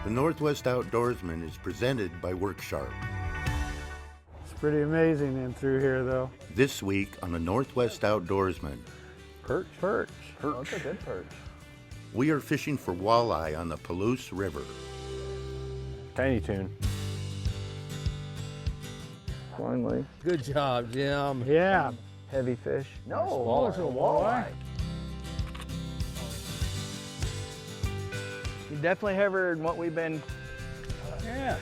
The Northwest Outdoorsmen is presented by Worksharp. It's pretty amazing in through here, though. This week on the Northwest Outdoorsmen, Perch. Oh, that's a good perch. we are fishing for walleye on the Palouse River. Tiny tune. Finally. Good job, Jim. Yeah. Heavy fish. No, Walleye. it's a walleye. You definitely heavier than what we've been. Yeah.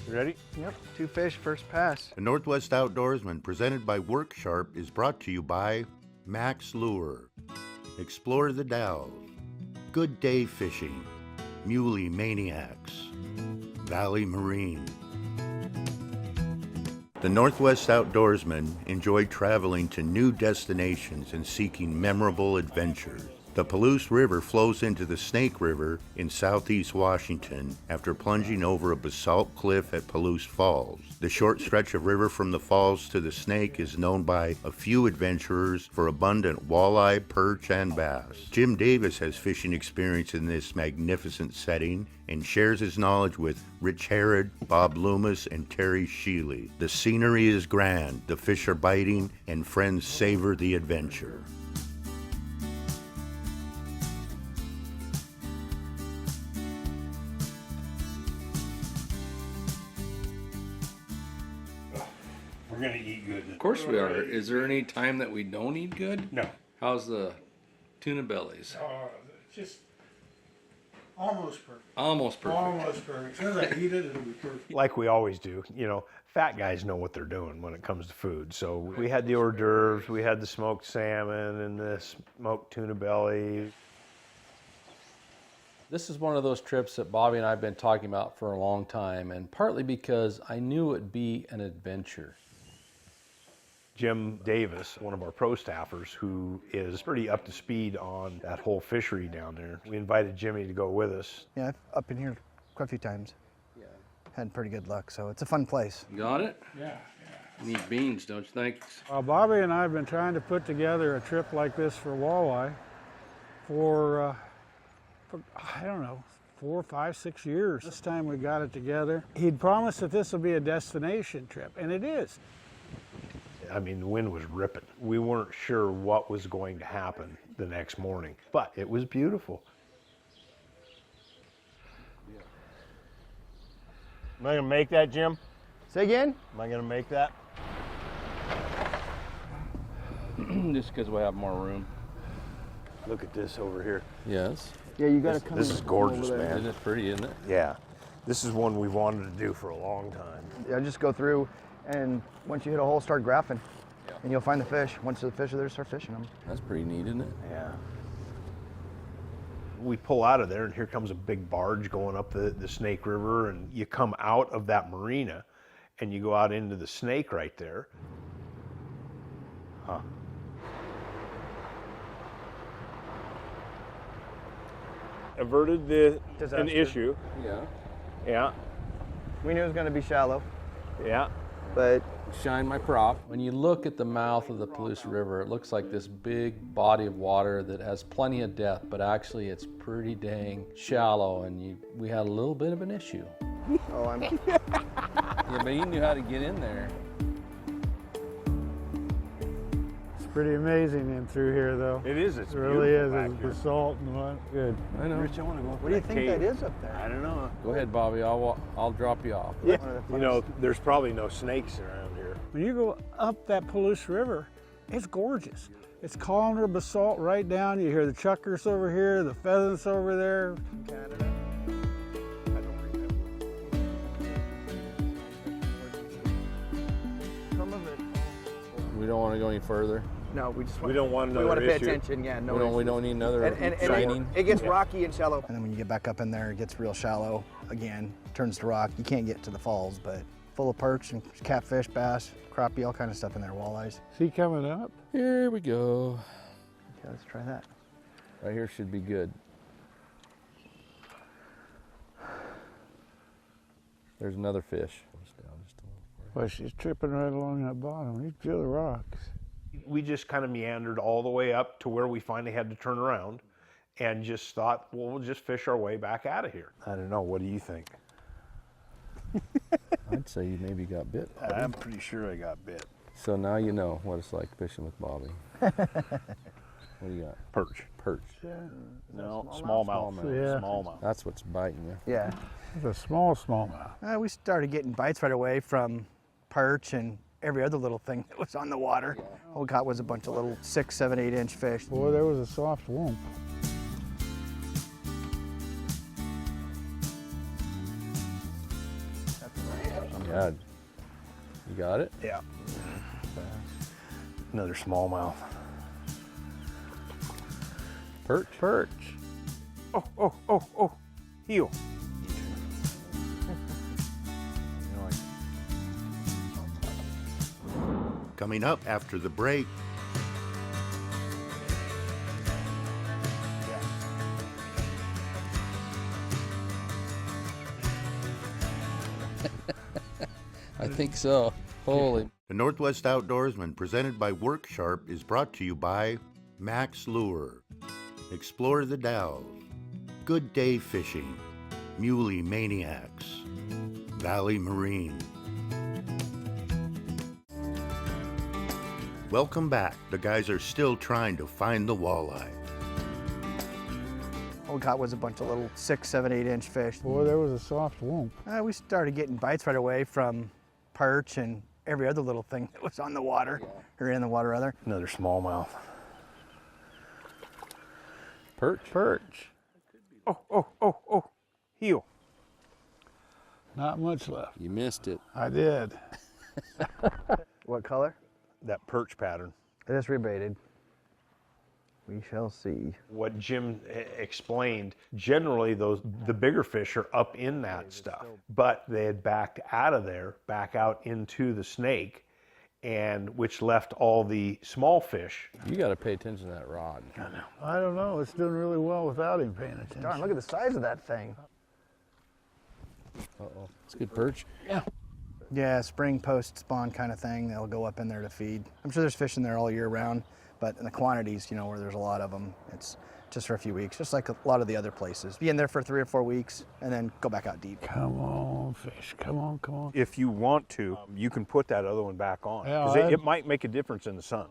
You ready? Yep. 2 fish, first pass. The Northwest Outdoorsmen, presented by Worksharp, is brought to you by Max Lure, Explore the Dalles, Good Day Fishing, Muley Maniacs, Valley Marine. The Northwest Outdoorsmen enjoy traveling to new destinations and seeking memorable adventures. The Palouse River flows into the Snake River in southeast Washington after plunging over a basalt cliff at Palouse Falls. The short stretch of river from the falls to the Snake is known by a few adventurers for abundant walleye, perch, and bass. Jim Davis has fishing experience in this magnificent setting and shares his knowledge with Rich Harrod, Bob Loomis, and Terry Sheely. The scenery is grand, the fish are biting, and friends savor the adventure. We're gonna eat good. Of course we are. Is there any time that we don't eat good? No. How's the tuna bellies? Just almost perfect. Almost perfect. Almost perfect. As soon as I eat it, it'll be perfect. Like we always do, you know, fat guys know what they're doing when it comes to food. So we had the hors d'oeuvres, we had the smoked salmon and the smoked tuna belly. This is one of those trips that Bobby and I have been talking about for a long time, and partly because I knew it'd be an adventure. Jim Davis, one of our pro staffers, who is pretty up to speed on that whole fishery down there. We invited Jimmy to go with us. Yeah, I've up in here quite a few times. Yeah. Had pretty good luck, so it's a fun place. Got it? Yeah. You need beans, don't you think? Well, Bobby and I have been trying to put together a trip like this for walleye for I don't know, 4, 5, 6 years. This time we got it together. He'd promised that this will be a destination trip, and it is. I mean, the wind was ripping. We weren't sure what was going to happen the next morning, but it was beautiful. Am I gonna make that, Jim? Say again? Am I gonna make that? Just because we have more room. Look at this over here. Yes. Yeah, you gotta come. This is gorgeous, over there. man. Isn't it pretty, isn't it? Yeah, this is one we've wanted to do for a long time. Yeah, just go through, and once you hit a hole, start graphing, and you'll find the fish. Once the fish are there, start fishing them. That's pretty neat, isn't it? Yeah. We pull out of there, and here comes a big barge going up the Snake River, and you come out of that marina, and you go out into the Snake right there. Huh. Averted an Disaster. issue. Yeah. Yeah, We knew it was gonna be shallow, yeah. but Shine my prop. When you look at the mouth of the Palouse River, it looks like this big body of water that has plenty of depth, but actually it's pretty dang shallow, and we had a little bit of an issue. oh, I'm. Yeah, but he knew how to get in there. It's pretty amazing in through here, though. It is. It It's really is. beautiful It's back here. basalt and what. Good. I know. Rich, I want to go. What do you think that is up there? I don't know. Go ahead, Bobby. I'll drop you off. Yeah. One of the You know, there's probably no snakes around here. When you go up that Palouse River, it's gorgeous. It's columnar basalt right down. You hear the chuckers over here, the pheasants over there. Canada. Some of it. We don't want to go any further. No, we just We don't want we another want to pay issue. attention. Yeah, no. We don't need another and shining. it gets rocky and shallow. And then when you get back up in there, it gets real shallow again, turns to rock. You can't get to the falls, but full of perch and catfish, bass, crappie, all kind of stuff in there, walleyes. See coming up? Here we go. Okay, let's try that. Right here should be good. There's another fish. Well, she's tripping right along that bottom. You feel the rocks. We just kind of meandered all the way up to where we finally had to turn around. and just thought, well, we'll just fish our way back out of here. I don't know. What do you think? I'd say you maybe got bit. I'm pretty sure I got bit. So now you know what it's like fishing with Bobby. What do you got? Perch. Perch. No, smallmouth. Yeah. Smallmouth. That's what's biting you. Yeah. It's a smallmouth. We started getting bites right away from perch and every other little thing that was on the water. All we caught was a bunch of little 6, 7, 8-inch fish. Boy, there was a soft womp. Yeah. You got it? Yeah. Another smallmouth. Perch. Perch. Oh, heel. Coming up after the break, I think so. Holy. the Northwest Outdoorsmen presented by Worksharp is brought to you by Max Lure, Explore the Dalles, Good Day Fishing, Muley Maniacs, Valley Marine. Welcome back. The guys are still trying to find the walleye. All we caught was a bunch of little 6, 7, 8-inch fish. Boy, there was a soft womp. We started getting bites right away from perch and every other little thing that was on the water, or in the water rather. Another smallmouth. Perch. Perch. Oh, heel. Not much left. You missed it. I did. What color? That perch pattern. It is rebaited. We shall see. What Jim explained, generally the bigger fish are up in that stuff, but they had backed out of there, back out into the snake, and which left all the small fish. You got to pay attention to that rod. I don't know. It's doing really well without him paying attention. Darn, look at the size of that thing. Uh-oh. It's a good perch. Yeah, spring post spawn kind of thing. They'll go up in there to feed. I'm sure there's fish in there all year round, but in the quantities, where there's a lot of them, it's just for a few weeks, just like a lot of the other places. Be in there for 3 or 4 weeks and then go back out deep. Come on, fish. Come on, come on. If you want to, you can put that other one back on. Yeah, 'Cause it might make a difference in the sun.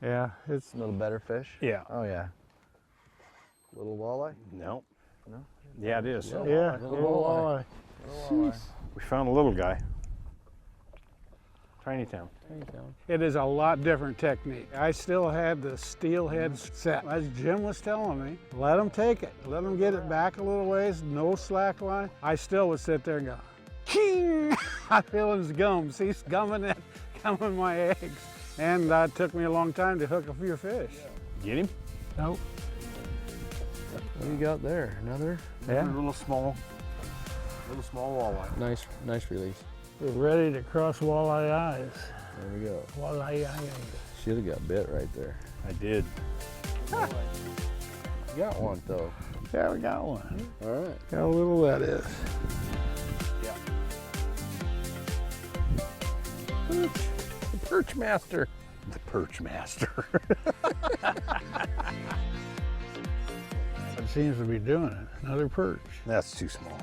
Yeah, it's A little better fish? Yeah. Oh, yeah. Little walleye? No. Yeah, it is. yeah, little walleye. We found a little guy. Tiny town. It is a lot different technique. I still had the steel head set. As Jim was telling me, let them take it. Let them get it back a little ways, no slack line. I still would sit there and go, king! I feel his gums. He's gumming my eggs. And it took me a long time to hook a few fish. Get him? Nope. What do you got there? Another Yeah. Little small walleye. nice release. We're ready to cross walleye eyes. There we go. Walleye eyes. Should have got bit right there. I did. You got one though. Yeah, we got one. All right. Got a little, that is. Yeah. The perch master. The perch master. It seems to be doing it. Another perch. That's too small.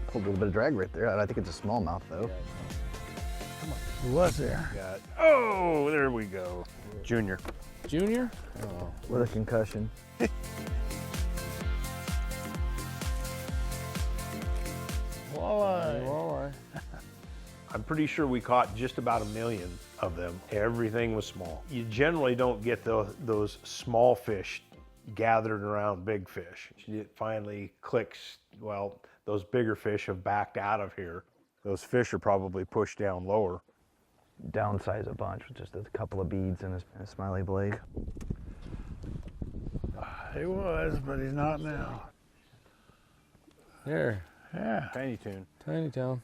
Pulled a little bit of drag right there. I think it's a smallmouth though. It was there. Oh, there we go. Junior. Junior? Oh. With a concussion. Walleye. Walleye. I'm pretty sure we caught just about 1 million of them. Everything was small. You generally don't get those small fish gathered around big fish. It finally clicks, well, those bigger fish have backed out of here. Those fish are probably pushed down lower. Downsize a bunch with just a couple of beads and a smiley blade. He was, but he's not now. There. Yeah. Tiny tune. Tiny town.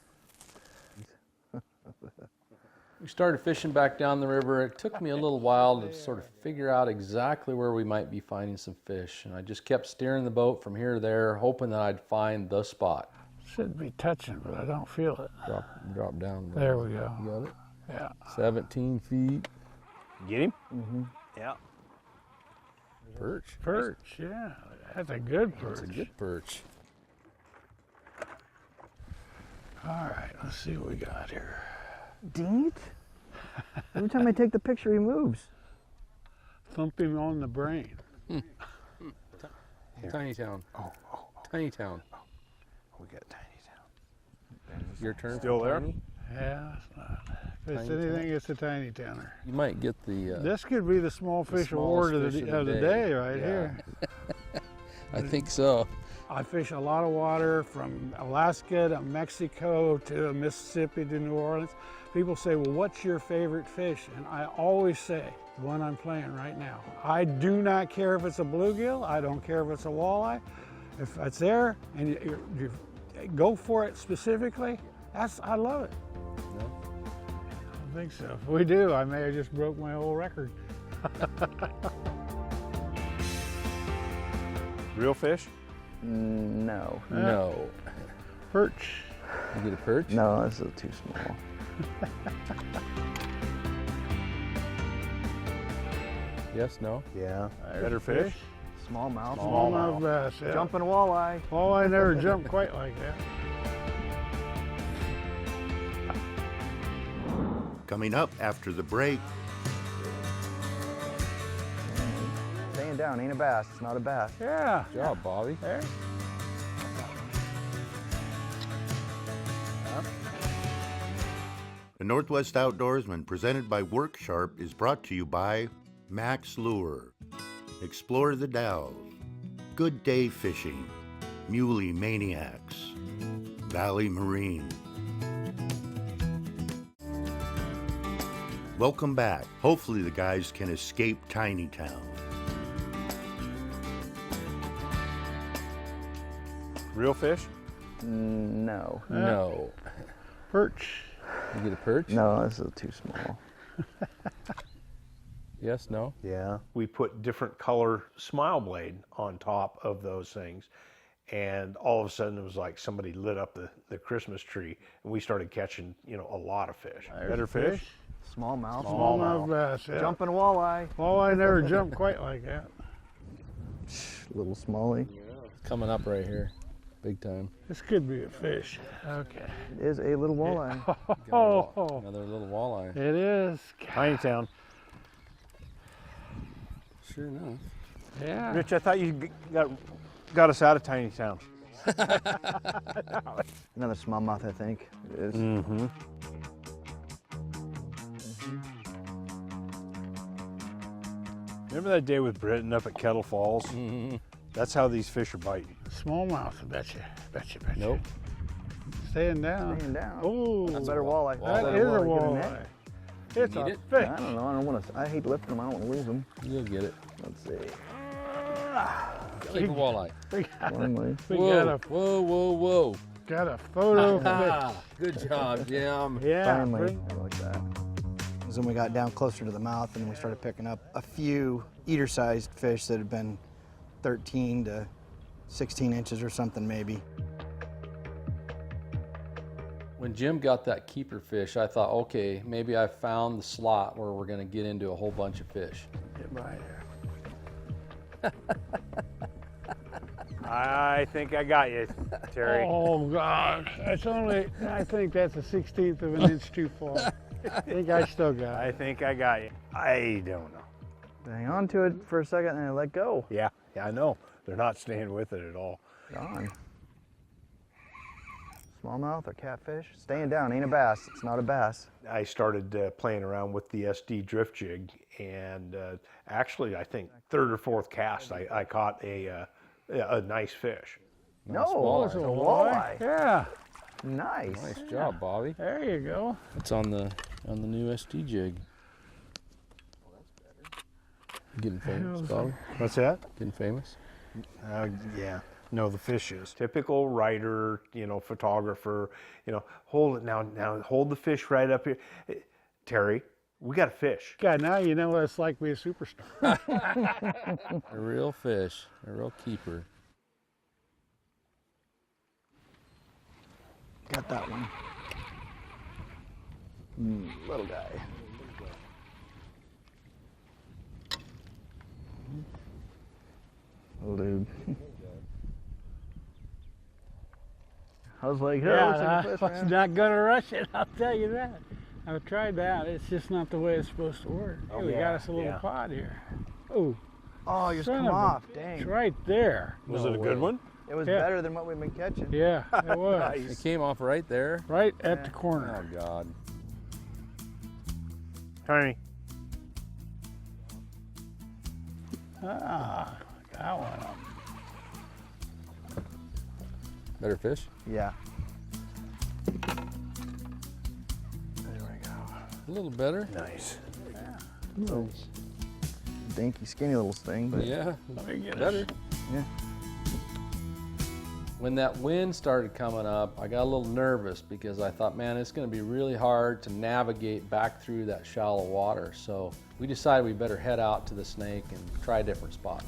We started fishing back down the river. It took me a little while to sort of figure out exactly where we might be finding some fish. And I just kept steering the boat from here to there, hoping that I'd find the spot. Should be touching, but I don't feel it. Drop down. There we go. You got it? Yeah. 17 feet. Get him? Mm-hmm. Yeah. Perch. Perch, yeah. That's a good perch. That's a good perch. All right, let's see what we got here. Dang it. Every time I take the picture, he moves. Thump him on the brain. Tiny town. Tiny town. We got tiny town. Your turn. Still for there? tiny? Yeah, it's not. If it's Tiny anything, it's a tiny towner. You might get the. This could be the small fish smallest award fish of the day right Yeah. here. I think so. I fish a lot of water from Alaska to Mexico to Mississippi to New Orleans. People say, well, what's your favorite fish? And I always say, the one I'm playing right now. I do not care if it's a bluegill. I don't care if it's a walleye. If it's there and you go for it specifically, I love it. No? I don't think so. If we do, I may have just broke my old record. Real fish? No. No. Perch. You get a perch? No, this is too small. Yes, no? Yeah. Better fish? Smallmouth. Smallmouth bass. Yeah. Jumping walleye. Walleye never jumped quite like that. Coming up after the break, Staying down, ain't a bass. It's not a bass. Yeah. Good job, Bobby. There. the Northwest Outdoorsmen presented by Worksharp is brought to you by Max Lure, Explore the Dalles, Good Day Fishing, Muley Maniacs, Valley Marine. Welcome back. Hopefully the guys can escape Tiny Town. Real fish? No. No. Perch. You get a perch? No, this is too small. Yes, no? Yeah. We put different color smile blade on top of those things. And all of a sudden it was like somebody lit up the Christmas tree and we started catching, a lot of fish. Better fish? Smallmouth. Smallmouth bass. Yeah. Jumping walleye. Walleye never jumped quite like that. Little smallie. It's coming up right here. Big time. This could be a fish. Okay. It is a little walleye. Oh, Another little walleye. it is. Tiny town. Sure enough. Yeah. Rich, I thought you got us out of tiny town. Another smallmouth, I think. It is. Mm-hmm. Remember that day with Britton up at Kettle Falls? Mm-hmm. That's how these fish are biting. Smallmouth, I bet you. Nope. Staying down. Staying down. Oh, That's a better walleye. that Better is a get walleye. net. It's Need a it? fish. I don't know. I don't want to. I hate lifting them. I don't want to lose them. You'll get it. Let's see. Keep a walleye. Finally. We got a Whoa. photo fish. Ah, good job, Jim. Yeah. Finally. I like that. Then we got down closer to the mouth and we started picking up a few eater-sized fish that had been 13 to 16 inches or something maybe. When Jim got that keeper fish, I thought, okay, maybe I found the slot where we're gonna get into a whole bunch of fish. Get by here. I think I got you, Terry. Oh God, that's only. I think that's a 1/16 of an inch too far. I think I still got I it. think I got you. I don't know. Hang on to it for a second and then I let go. Yeah, I know. They're not staying with it at all. Gone. Smallmouth or catfish? Staying down, ain't a bass. It's not a bass. I started playing around with the SD drift jig, and actually, I think third or fourth cast, I caught a nice fish. No, walleye. it's a walleye. Yeah. Nice. Nice job, Bobby. There you go. It's on the new SD jig. Getting famous, Bobby. What's that? Getting famous. Yeah. No, the fish is. Typical writer, photographer, hold it now, hold the fish right up here. Terry, we got a fish. God, now you know what it's like to be a superstar. A real fish, a real keeper. Got that one. Little guy. I was like, Yeah, I was not gonna rush it, I'll tell you that. I've tried that, it's just not the way it's supposed to work. Hey, we got us a little pod here. Oh, Oh, you just son come of a off, bitch, dang. right there. Was it a good one? It was Yeah. better than what we've been catching. Yeah, it was. It came off right there. Right at the corner. Oh God. Tiny. Ah, got one. Better fish? Yeah. A little better. Nice. Little dinky, skinny little thing, but Yeah, Let me get better. it. yeah. When that wind started coming up, I got a little nervous because I thought, man, it's going to be really hard to navigate back through that shallow water. So we decided we better head out to the snake and try a different spot.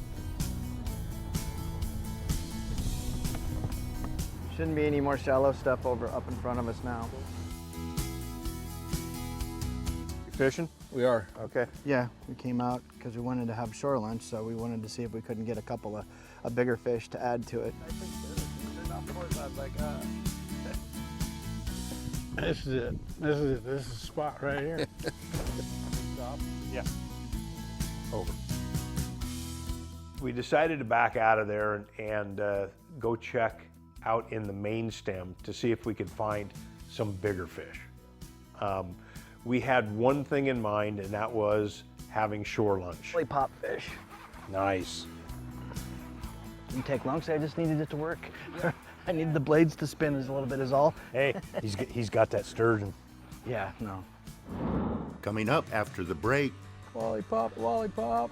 Shouldn't be any more shallow stuff up in front of us now. You fishing? We are. Okay. Yeah, we came out because we wanted to have shore lunch, so we wanted to see if we couldn't get a couple of bigger fish to add to it. This is it. This is it. This is the spot right here. Yeah. Over. We decided to back out of there and go check out in the main stem to see if we could find some bigger fish. We had one thing in mind, and that was having shore lunch. Pop fish. Nice. Didn't take long, so I just needed it to work. I needed the blades to spin a little bit is all. Hey, he's got that sturgeon. Yeah, no. Coming up after the break, Wally pop, wally pop.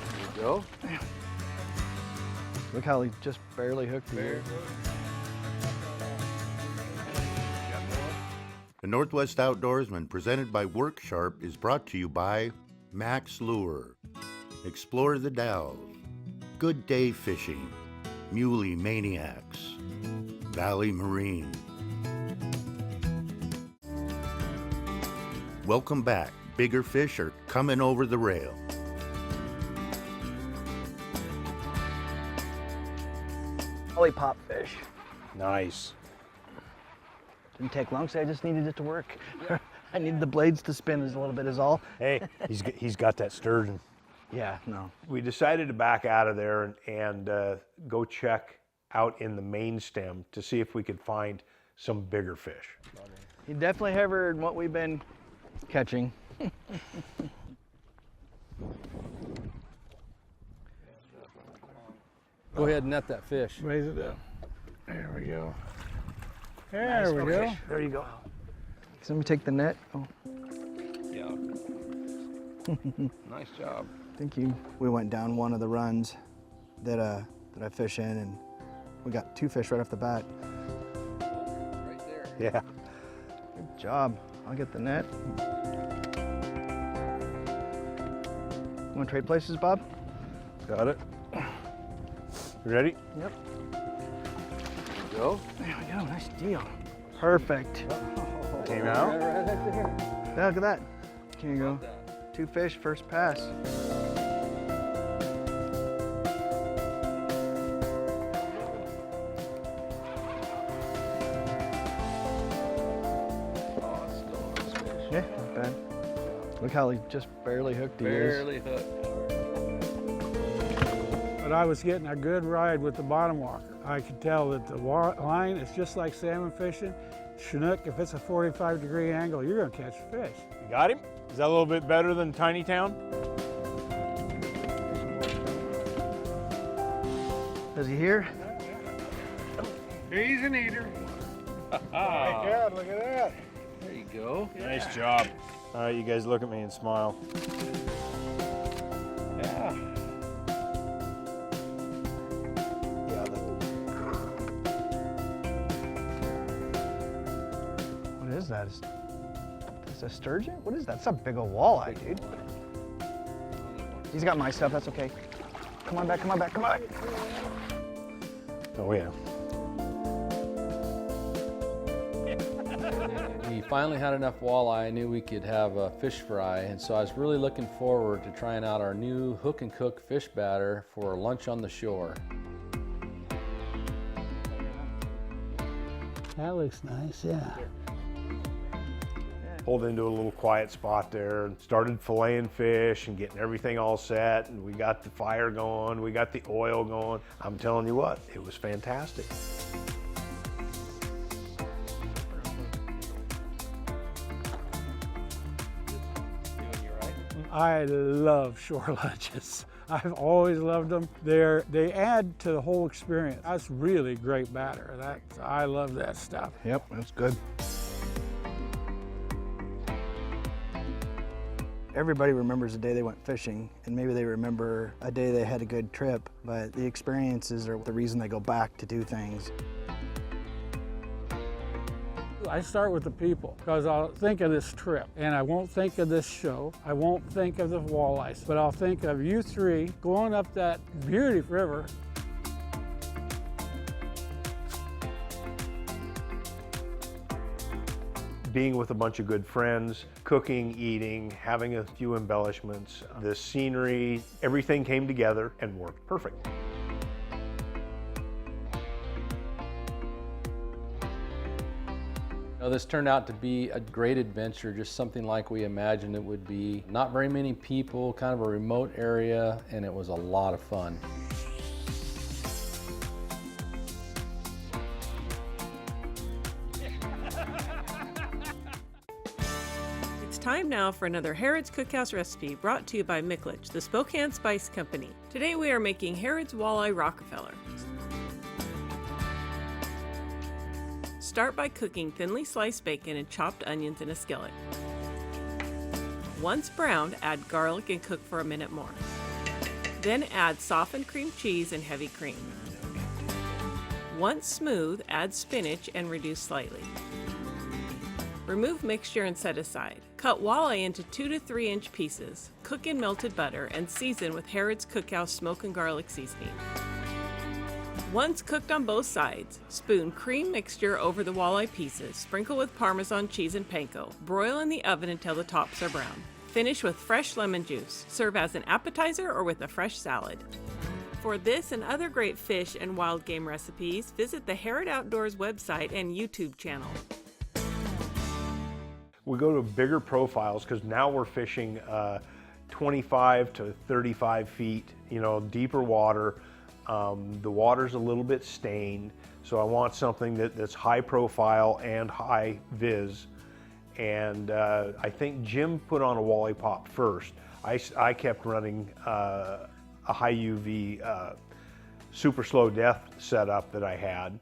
There you go. Look how he just barely hooked the ear. the Northwest Outdoorsmen, presented by Work Sharp, is brought to you by Max Lure, Explore the Dalles, Good Day Fishing, Muley Maniacs, Valley Marine. Welcome back. Bigger fish are coming over the rail. Lollipop fish. Nice. Didn't take long, so I just needed it to work. I needed the blades to spin a little bit is all. Hey, he's got that sturgeon. Yeah, no. We decided to back out of there and go check out in the main stem to see if we could find some bigger fish. He definitely heavier than what we've been catching. Go ahead and net that fish. Raise it up. There we go. There we go. There you go. So let me take the net. Oh, Yeah. Nice job. thank you. We went down one of the runs that I fish in, and we got 2 fish right off the bat. Right there. Yeah. Good job. I'll get the net. Want to trade places, Bob? Got it. You ready? Yep. Go. There we go. Nice deal. Perfect. Came out. Yeah, look at that. Here you go. 2 fish, first pass. Yeah, not bad. Look how he just barely hooked the ears. Barely hooked. But I was getting a good ride with the bottom walker. I could tell that the line is just like salmon fishing. Chinook, if it's a 45-degree angle, you're gonna catch fish. You got him? Is that a little bit better than Tiny Town? Is he here? He's an eater. My God, look at that. There you go. Nice job. All right, you guys look at me and smile. Yeah. What is that? Is a sturgeon? What is that? It's a big old walleye, dude. He's got my stuff, that's okay. Come on back, come on back, come on back. Oh yeah. We finally had enough walleye. I knew we could have a fish fry, and so I was really looking forward to trying out our new hook and cook fish batter for lunch on the shore. That looks nice, yeah. Pulled into a little quiet spot there and started filleting fish and getting everything all set, and we got the fire going, we got the oil going. I'm telling you what, it was fantastic. I love shore lunches. I've always loved them. They add to the whole experience. That's really great batter. I love that stuff. Yep, that's good. Everybody remembers the day they went fishing, and maybe they remember a day they had a good trip, but the experiences are the reason they go back to do things. I start with the people, because I'll think of this trip, and I won't think of this show. I won't think of the walleyes, but I'll think of you three going up that beautiful river. Being with a bunch of good friends, cooking, eating, having a few embellishments, the scenery, everything came together and worked perfect. This turned out to be a great adventure, just something like we imagined it would be. Not very many people, kind of a remote area, and it was a lot of fun. It's time now for another Harrod's Cookhouse recipe brought to you by Micklich, the Spokane Spice Company. Today we are making Harrod's Walleye Rockefeller. Start by cooking thinly sliced bacon and chopped onions in a skillet. Once browned, add garlic and cook for a minute more. Then add softened cream cheese and heavy cream. Once smooth, add spinach and reduce slightly. Remove mixture and set aside. Cut walleye into 2 to 3 inch pieces. Cook in melted butter and season with Harrod's Cookhouse smoke and garlic seasoning. Once cooked on both sides, spoon cream mixture over the walleye pieces, sprinkle with Parmesan cheese and panko. Broil in the oven until the tops are brown. Finish with fresh lemon juice. Serve as an appetizer or with a fresh salad. For this and other great fish and wild game recipes, visit the Harrod Outdoors website and YouTube channel. We go to bigger profiles because now we're fishing 25 to 35 feet, deeper water. The water's a little bit stained, so I want something that's high profile and high vis. And I think Jim put on a walleye pop first. I kept running a high UV super slow death setup that I had.